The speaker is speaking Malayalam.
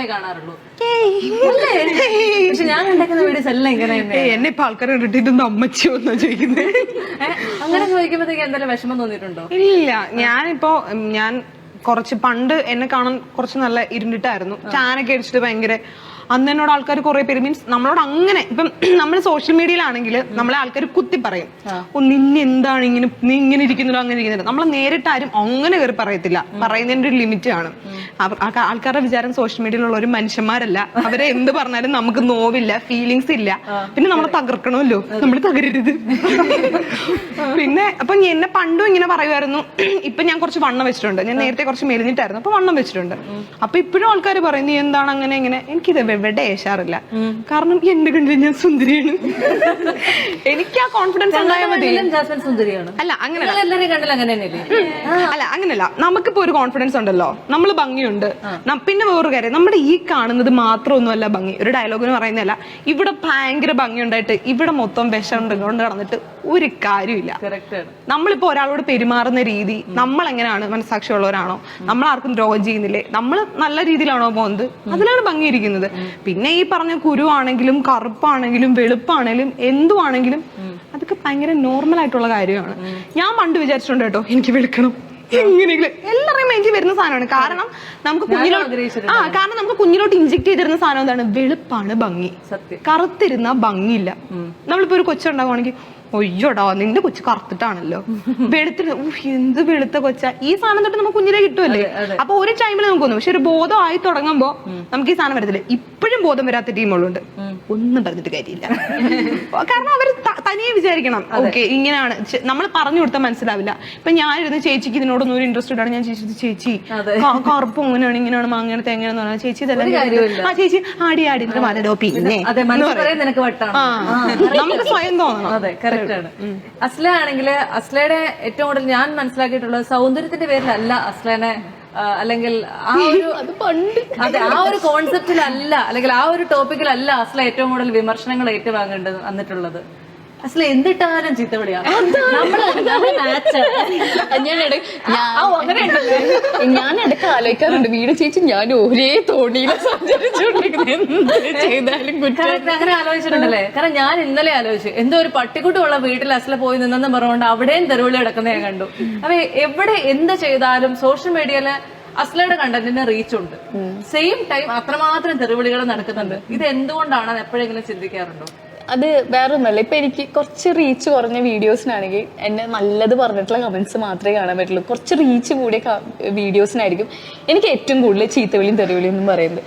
മാത്രമേ കാണാറുള്ളൂ. പക്ഷെ ഞാൻ കണ്ടേക്കുന്ന വീഡിയോസ് എല്ലാം ഇങ്ങനെ എന്നെ ഇപ്പൊ ആൾക്കാരെ കണ്ടിട്ട് അമ്മച്ചിയോ എന്നാ ചോദിക്കുന്നത്. അങ്ങനെ ചോദിക്കുമ്പോഴത്തേക്ക് എന്തെങ്കിലും വിഷമം തോന്നിയിട്ടുണ്ടോ? ഇല്ല, ഞാൻ കുറച്ച് പണ്ട് എന്നെ കാണാൻ കുറച്ച് നല്ല ഇരുണ്ടിട്ടായിരുന്നു. ടാനൊക്കെ അടിച്ചിട്ട് ഭയങ്കര അന്ന് എന്നോട് ആൾക്കാർ കുറെ പേര് മീൻസ് നമ്മളോട് അങ്ങനെ ഇപ്പം നമ്മൾ സോഷ്യൽ മീഡിയയിലാണെങ്കിൽ നമ്മളെ ആൾക്കാർ കുത്തി പറയും, ഓ നിന്നെ എന്താണ് ഇങ്ങനെ, നീ ഇങ്ങനെ ഇരിക്കുന്നില്ലോ അങ്ങനെ ഇരിക്കുന്നില്ല. നമ്മളെ നേരിട്ട് ആരും അങ്ങനെ കയറി പറയത്തില്ല, പറയുന്നതിന്റെ ഒരു ലിമിറ്റ് ആണ്. ആൾക്കാരുടെ വിചാരം സോഷ്യൽ മീഡിയയിലുള്ള ഒരു മനുഷ്യന്മാരല്ല, അവരെ എന്ത് പറഞ്ഞാലും നമുക്ക് നോവില്ല, ഫീലിങ്സ് ഇല്ല, പിന്നെ നമ്മളെ തകർക്കണമല്ലോ, നമ്മൾ തകരരുത്. പിന്നെ അപ്പൊ എന്നെ പണ്ടും ഇങ്ങനെ പറയുമായിരുന്നു. ഇപ്പൊ ഞാൻ കുറച്ച് വണ്ണം വെച്ചിട്ടുണ്ട്, ഞാൻ നേരത്തെ കുറച്ച് മെലിഞ്ഞിട്ടായിരുന്നു, അപ്പൊ വണ്ണം വെച്ചിട്ടുണ്ട്. അപ്പൊ ഇപ്പോഴും ആൾക്കാർ പറയും നീ എന്താണ് അങ്ങനെ ഇങ്ങനെ. എനിക്കിത് എവിടെ ഏശാറില്ല, കാരണം എന്റെ കണ്ടിൽ ഞാൻ സുന്ദരിയാണ്. എനിക്ക് ആ കോൺഫിഡൻസ് ഉണ്ടായാൽ മതി. അല്ല അങ്ങനെയല്ല, നമുക്കിപ്പോ ഒരു കോൺഫിഡൻസ് ഉണ്ടല്ലോ, നമ്മൾ ഭംഗിയുണ്ട്. പിന്നെ വേറൊരു കാര്യം, നമ്മുടെ ഈ കാണുന്നത് മാത്രമൊന്നുമല്ല ഭംഗി. ഒരു ഡയലോഗിന് പറയുന്നതല്ല, ഇവിടെ ഭയങ്കര ഭംഗിയുണ്ടായിട്ട് ഇവിടെ മൊത്തം വിഷം കൊണ്ട് നടന്നിട്ട് ഒരു കാര്യമില്ല. നമ്മളിപ്പോ ഒരാളോട് പെരുമാറുന്ന രീതി, നമ്മൾ എങ്ങനെയാണ്, മനസ്സാക്ഷിയുള്ളവരാണോ, നമ്മൾ ആർക്കും ദ്രോഹം ചെയ്യുന്നില്ലേ, നമ്മൾ നല്ല രീതിയിലാണോ പോകുന്നത്, അതിലാണ് ഭംഗി ഇരിക്കുന്നത്. പിന്നെ ഈ പറഞ്ഞ കുരുവാണെങ്കിലും കറുപ്പാണെങ്കിലും വെളുപ്പാണെങ്കിലും എന്തുവാണെങ്കിലും അതൊക്കെ ഭയങ്കര നോർമൽ ആയിട്ടുള്ള കാര്യമാണ്. ഞാൻ പണ്ട് വിചാരിച്ചിട്ടുണ്ട് കേട്ടോ, എനിക്ക് വെളുക്കണം എങ്ങനെയെങ്കിലും. എല്ലാവരുടെയും മൈൻഡിൽ വരുന്ന സാധനമാണ്. കാരണം നമുക്ക് കുഞ്ഞിലോട്ട് ഇഞ്ചെക്ട് ചെയ്തിരുന്ന സാധനം എന്താണ്, വെളുപ്പാണ് ഭംഗി, കറുത്തിരുന്ന ഭംഗിയില്ല. നമ്മളിപ്പോ ഒരു കൊച്ചുണ്ടാവുകയാണെങ്കിൽ ഒയ്യോടാ നിന്റെ കൊച്ചു കറുത്തിട്ടാണല്ലോ, വെളുത്തിട്ട് എന്ത് വെളുത്ത കൊച്ച, ഈ സാധനം തൊട്ട് നമുക്ക് കുഞ്ഞിലെ കിട്ടുമല്ലേ. അപ്പൊ ഒരു ടൈമിൽ നമുക്ക് തോന്നും, പക്ഷെ ഒരു ബോധം ആയി തുടങ്ങുമ്പോ നമുക്ക് ഈ സാധനം വരത്തില്ല. ഇപ്പോഴും ബോധം വരാത്ത ടീമുകളുണ്ട്, ഒന്നും പറഞ്ഞിട്ട് കാര്യമില്ല. കാരണം അവർ തനിയെ വിചാരിക്കണം ഓക്കെ ഇങ്ങനെയാണ്, നമ്മൾ പറഞ്ഞു കൊടുത്താൽ മനസ്സിലാവില്ല. ഇപ്പൊ ഞാനിരുന്ന് ചേച്ചിക്ക് ഇതിനോടൊന്നും ഒരു ഇൻട്രസ്റ്റ് ആണ്, ഞാൻ ചേച്ചി കറുപ്പ് അങ്ങനെയാണ് ഇങ്ങനെയാണ് മാങ്ങയാണ് തേങ്ങയാണെന്ന് പറഞ്ഞാൽ ചേച്ചി ഇതെല്ലാം ആ ചേച്ചി ആടി മാലോ പിന്നെ നമുക്ക് സ്വയം തോന്നണം. അസ്ല ആണെങ്കിൽ അസ്ലയുടെ ഏറ്റവും കൂടുതൽ ഞാൻ മനസ്സിലാക്കിയിട്ടുള്ളത് സൗന്ദര്യത്തിന്റെ പേരിലല്ല അസ്ലനെ, അല്ലെങ്കിൽ ആ ഒരു കോൺസെപ്റ്റിലല്ല, അല്ലെങ്കിൽ ആ ഒരു ടോപ്പിക്കിലല്ല അസ്ല ഏറ്റവും കൂടുതൽ വിമർശനങ്ങൾ ഏറ്റുവാങ്ങേണ്ടത് വന്നിട്ടുള്ളത്. അസല എന്തിട്ടാലും ചീത്ത വിളിയാ. ഞാൻ ഇടയ്ക്ക് ആലോചിക്കാറുണ്ട്, വീട് ചേച്ചി ഞാൻ ഒരേ തോണിയിൽ അങ്ങനെ ആലോചിച്ചിട്ടുണ്ടല്ലേ. കാരണം ഞാൻ ഇന്നലെ ആലോചിച്ചു, എന്തോ ഒരു പട്ടിക്കുട്ടിയുള്ള വീട്ടിൽ അസല പോയി നിന്നെന്ന് പറഞ്ഞുകൊണ്ട് അവിടെയും തെരുവിളി കിടക്കുന്ന ഞാൻ കണ്ടു. അപ്പൊ എവിടെ എന്ത് ചെയ്താലും സോഷ്യൽ മീഡിയയില് അസ്ലയുടെ കണ്ടന്റിന് റീച്ച് ഉണ്ട്, സെയിം ടൈം അത്രമാത്രം തെരുവിളികൾ നടക്കുന്നുണ്ട്. ഇത് എന്തുകൊണ്ടാണ് എപ്പോഴെങ്കിലും ചിന്തിക്കാറുണ്ടോ? അത് വേറെ ഒന്നല്ല, ഇപ്പൊ എനിക്ക് കുറച്ച് റീച്ച് കുറഞ്ഞ വീഡിയോസിനാണെങ്കിൽ എന്നെ നല്ലത് പറഞ്ഞിട്ടുള്ള കമന്റ്സ് മാത്രമേ കാണാൻ പറ്റുള്ളൂ. കുറച്ച് റീച്ച് കൂടിയ വീഡിയോസിനായിരിക്കും എനിക്ക് ഏറ്റവും കൂടുതൽ ചീത്തവിളിയും തെറിവിളിയും എന്നും പറയുന്നത്.